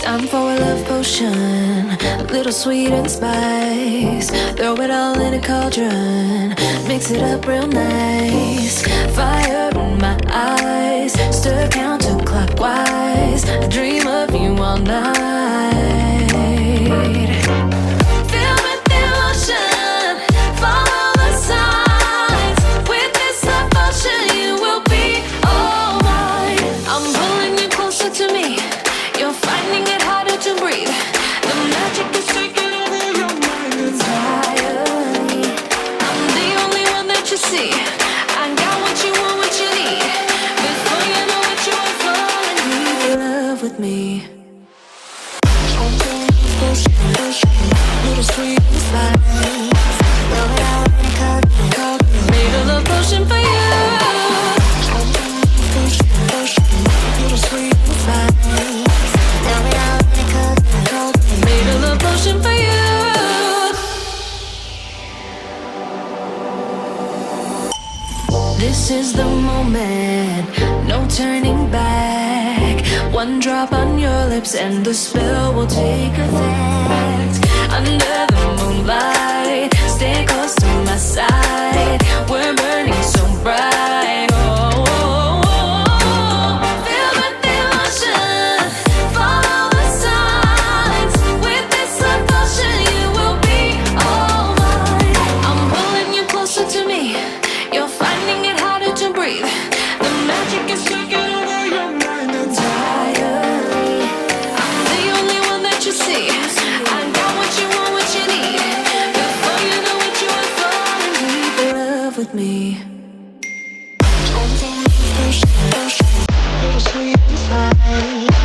Time for a love potion, a little sweet and spice. Throw it all in a cauldron, mix it up real nice. Fire in my eyes, stir counterclockwise. I dream of you all night. Filled with devotion, follow the signs. With this love potion, you will be all mine. I'm pulling you closer to me. You're finding it harder to breathe. The magic is taking over your mind entirely. I'm the only one that you see. I got what you want, what you need. Before you know it, you are falling deep in love with me. Little sweet spice. Made a love potion for you. Little sweet spice. Made a love potion for you. This is the moment, no turning back. One drop on your lips and the spell will take effect. Under the moonlight, stay close to my side. We're burning so bright. Oh, oh, oh. Feel the devotion, follow the signs. With this love potion, you will be all mine. I'm pulling you closer to me. You're finding it harder to breathe. The magic is taking over your mind entirely. I'm the only one that you see. I got what you want, what you need. Before you know it, you are falling deep in love with me. Little sweet inside.